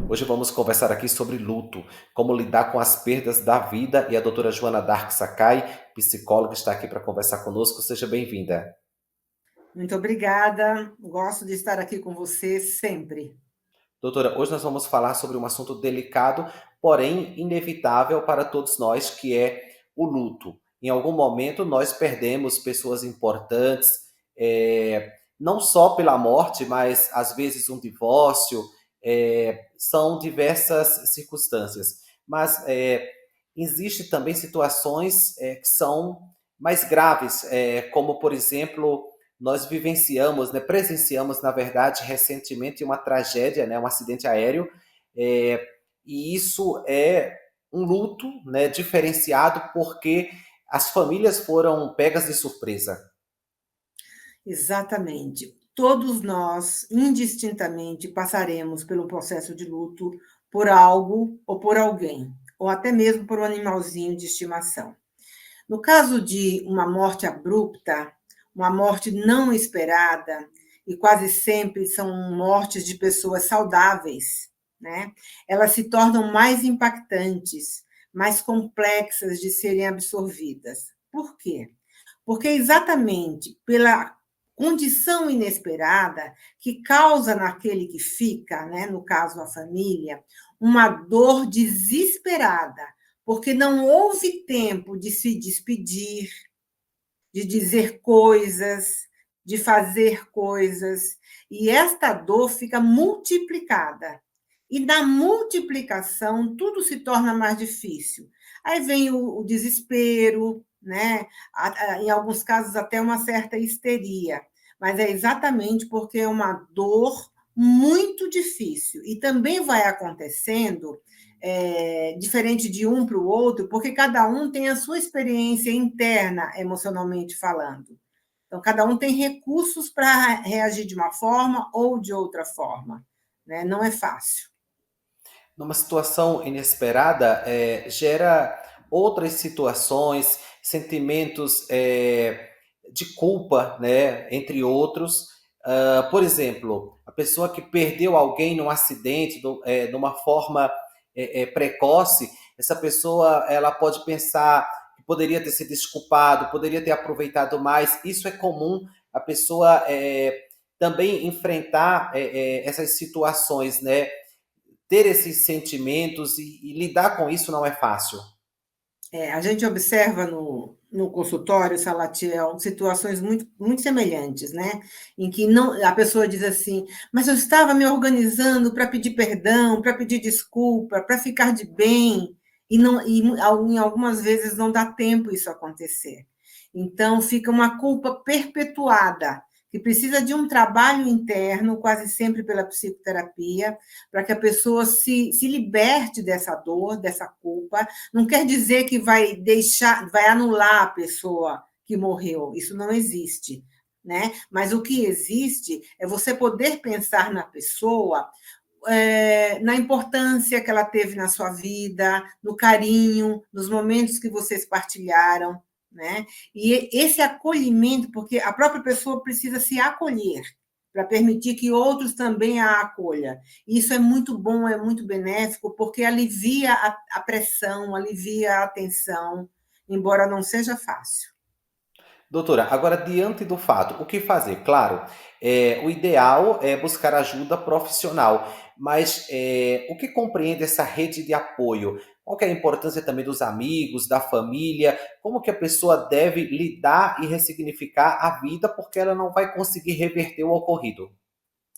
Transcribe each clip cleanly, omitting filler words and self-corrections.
Hoje vamos conversar aqui sobre luto, como lidar com as perdas da vida, e a doutora Joana Dark Sakai, psicóloga, está aqui para conversar conosco. Seja bem-vinda. Muito obrigada. Gosto de estar aqui com você sempre. Doutora, hoje nós vamos falar sobre um assunto delicado, porém inevitável para todos nós, que é o luto. Em algum momento nós perdemos pessoas importantes, não só pela morte, mas às vezes um divórcio, são diversas circunstâncias. Mas existe também situações que são mais graves, como por exemplo nós vivenciamos, né, presenciamos, na verdade, recentemente uma tragédia, né, um acidente aéreo, é, e isso é um luto, né, diferenciado porque as famílias foram pegas de surpresa. Exatamente. Todos nós, indistintamente, passaremos pelo processo de luto por algo ou por alguém, ou até mesmo por um animalzinho de estimação. No caso de uma morte abrupta, uma morte não esperada, e quase sempre são mortes de pessoas saudáveis, né? Elas se tornam mais impactantes, mais complexas de serem absorvidas. Por quê? Porque é exatamente pela condição inesperada que causa naquele que fica, né, no caso a família, uma dor desesperada, porque não houve tempo de se despedir, de dizer coisas, de fazer coisas, e esta dor fica multiplicada. E na multiplicação, tudo se torna mais difícil. Aí vem o desespero, né? Em alguns casos, até uma certa histeria. Mas é exatamente porque é uma dor muito difícil. E também vai acontecendo diferente de um para o outro, porque cada um tem a sua experiência interna, emocionalmente falando. Então, cada um tem recursos para reagir de uma forma ou de outra forma. Né? Não é fácil. Numa situação inesperada, gera outras situações, sentimentos de culpa, né, entre outros. Por exemplo, a pessoa que perdeu alguém num acidente, de uma forma precoce, essa pessoa ela pode pensar que poderia ter se desculpado, poderia ter aproveitado mais. Isso é comum, a pessoa também enfrentar essas situações, né? Ter esses sentimentos e lidar com isso não é fácil. A gente observa no consultório, Salatiel, situações muito semelhantes, né? Em que não, a pessoa diz assim, mas eu estava me organizando para pedir perdão, para pedir desculpa, para ficar de bem, e em algumas vezes não dá tempo isso acontecer. Então, fica uma culpa perpetuada, que precisa de um trabalho interno, quase sempre pela psicoterapia, para que a pessoa se liberte dessa dor, dessa culpa. Não quer dizer que vai deixar, vai anular a pessoa que morreu. Isso não existe, né? Mas o que existe é você poder pensar na pessoa, na importância que ela teve na sua vida, no carinho, nos momentos que vocês partilharam, né? E esse acolhimento, porque a própria pessoa precisa se acolher para permitir que outros também a acolham. Isso é muito bom, é muito benéfico, porque alivia a pressão, alivia a tensão, embora não seja fácil. Doutora, agora diante do fato, o que fazer? Claro, o ideal é buscar ajuda profissional, mas o que compreende essa rede de apoio? Qual que é a importância também dos amigos, da família? Como que a pessoa deve lidar e ressignificar a vida, porque ela não vai conseguir reverter o ocorrido?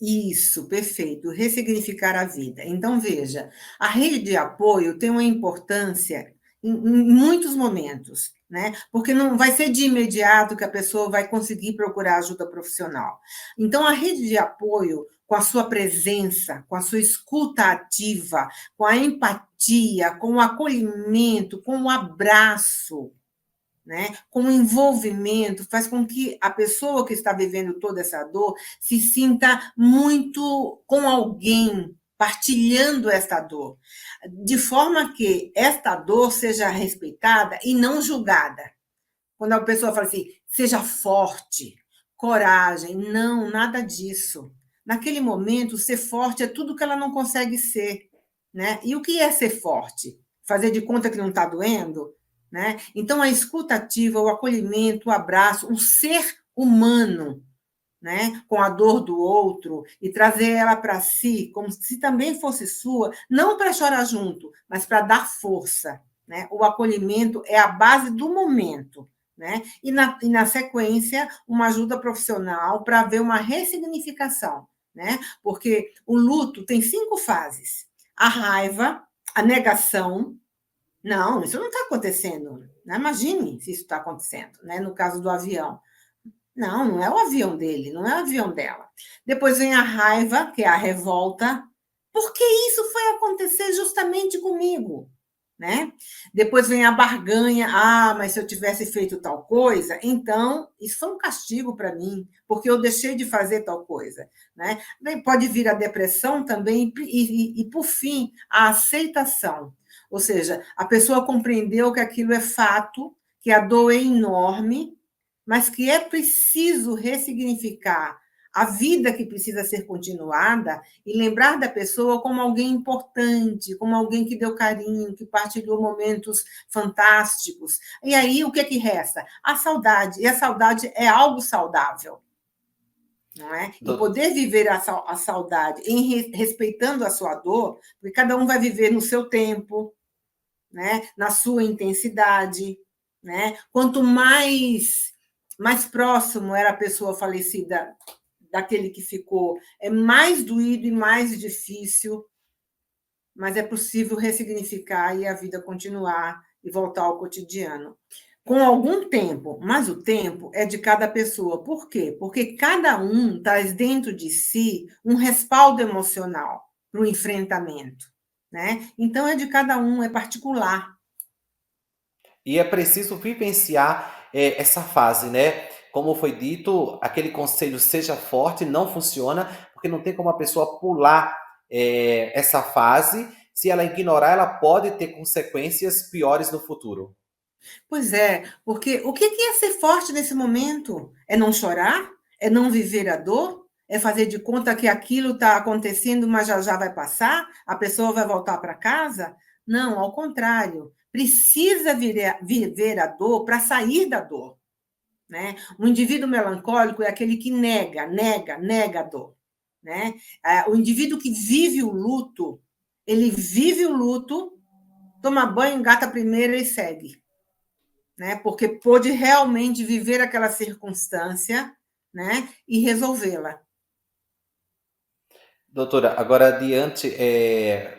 Isso, perfeito. Ressignificar a vida. Então, veja, a rede de apoio tem uma importância em muitos momentos, né? Porque não vai ser de imediato que a pessoa vai conseguir procurar ajuda profissional. Então, a rede de apoio, com a sua presença, com a sua escuta ativa, com a empatia, com o acolhimento, com o abraço, né, com o envolvimento, faz com que a pessoa que está vivendo toda essa dor se sinta muito com alguém partilhando esta dor, de forma que esta dor seja respeitada e não julgada. Quando a pessoa fala assim, seja forte, coragem, não, nada disso. Naquele momento, ser forte é tudo que ela não consegue ser. né? E o que é ser forte? Fazer de conta que não está doendo? Né? Então, a escuta ativa, o acolhimento, o abraço, o ser humano, né, com a dor do outro e trazer ela para si, como se também fosse sua, não para chorar junto, mas para dar força. Né? O acolhimento é a base do momento. Né? E na sequência, uma ajuda profissional para ver uma ressignificação. Né? Porque o luto tem 5 fases: a raiva, a negação. Não, isso não está acontecendo. Né? Imagine se isso está acontecendo, né? No caso do avião. Não, não é o avião dele, não é o avião dela. Depois vem a raiva, que é a revolta. Por que isso foi acontecer justamente comigo? Né? Depois vem a barganha. Ah, mas se eu tivesse feito tal coisa, então isso foi um castigo para mim, porque eu deixei de fazer tal coisa. Né? Pode vir a depressão também e, por fim, a aceitação. Ou seja, a pessoa compreendeu que aquilo é fato, que a dor é enorme, mas que é preciso ressignificar a vida que precisa ser continuada e lembrar da pessoa como alguém importante, como alguém que deu carinho, que partilhou momentos fantásticos. E aí, o que é que resta? A saudade. E a saudade é algo saudável. Não é? E poder viver a saudade respeitando a sua dor, porque cada um vai viver no seu tempo, né? Na sua intensidade. Né? Quanto mais próximo era a pessoa falecida daquele que ficou, é mais doído e mais difícil, mas é possível ressignificar e a vida continuar e voltar ao cotidiano. Com algum tempo, mas o tempo é de cada pessoa. Por quê? Porque cada um traz dentro de si um respaldo emocional para o enfrentamento. Né? Então, é de cada um, é particular. E é preciso vivenciar essa fase, né? Como foi dito, aquele conselho seja forte não funciona, porque não tem como a pessoa pular essa fase. Se ela ignorar, ela pode ter consequências piores no futuro. Pois é, porque o que é ser forte nesse momento? É não chorar? É não viver a dor? É fazer de conta que aquilo está acontecendo, mas já já vai passar? A pessoa vai voltar para casa? Não, ao contrário. Precisa viver a dor para sair da dor. Né? O indivíduo melancólico é aquele que nega a dor. Né? O indivíduo que vive o luto, ele vive o luto, toma banho, engata a primeira e segue. Né? Porque pôde realmente viver aquela circunstância, né? E resolvê-la. Doutora, agora diante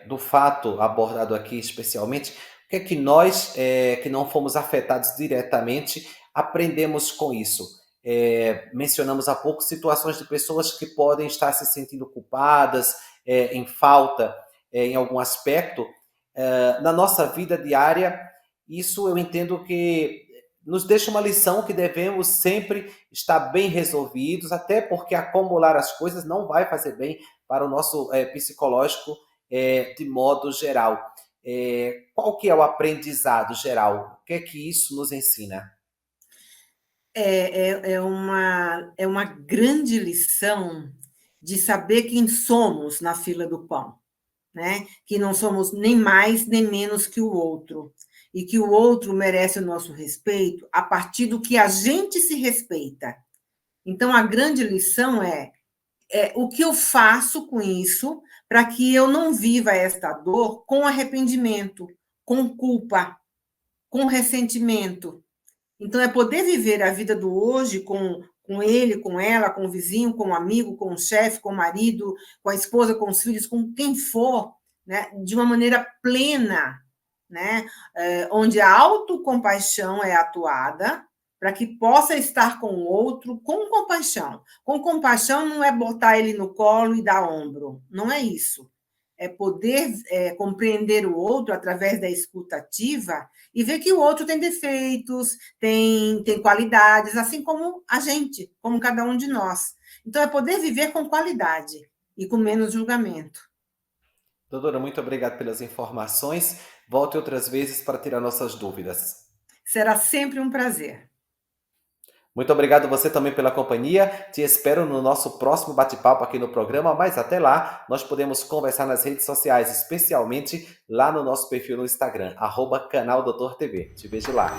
do fato abordado aqui especialmente, o que é que nós, que não fomos afetados diretamente, aprendemos com isso? Mencionamos há pouco situações de pessoas que podem estar se sentindo culpadas, em falta, em algum aspecto. Na nossa vida diária, isso eu entendo que nos deixa uma lição que devemos sempre estar bem resolvidos, até porque acumular as coisas não vai fazer bem para o nosso psicológico de modo geral. Qual que é o aprendizado geral? O que é que isso nos ensina? É uma grande lição de saber quem somos na fila do pão. Né? Que não somos nem mais nem menos que o outro. E que o outro merece o nosso respeito a partir do que a gente se respeita. Então, a grande lição é o que eu faço com isso para que eu não viva esta dor com arrependimento, com culpa, com ressentimento. Então, é poder viver a vida do hoje com ele, com ela, com o vizinho, com o amigo, com o chefe, com o marido, com a esposa, com os filhos, com quem for, né, de uma maneira plena, né, onde a autocompaixão é atuada, para que possa estar com o outro com compaixão. Com compaixão não é botar ele no colo e dar ombro, não é isso. É poder compreender o outro através da escuta ativa e ver que o outro tem defeitos, tem qualidades, assim como a gente, como cada um de nós. Então, é poder viver com qualidade e com menos julgamento. Doutora, muito obrigado pelas informações. Volte outras vezes para tirar nossas dúvidas. Será sempre um prazer. Muito obrigado você também pela companhia. Te espero no nosso próximo bate-papo aqui no programa, mas até lá nós podemos conversar nas redes sociais, especialmente lá no nosso perfil no Instagram, @canal Doutor TV. Te vejo lá.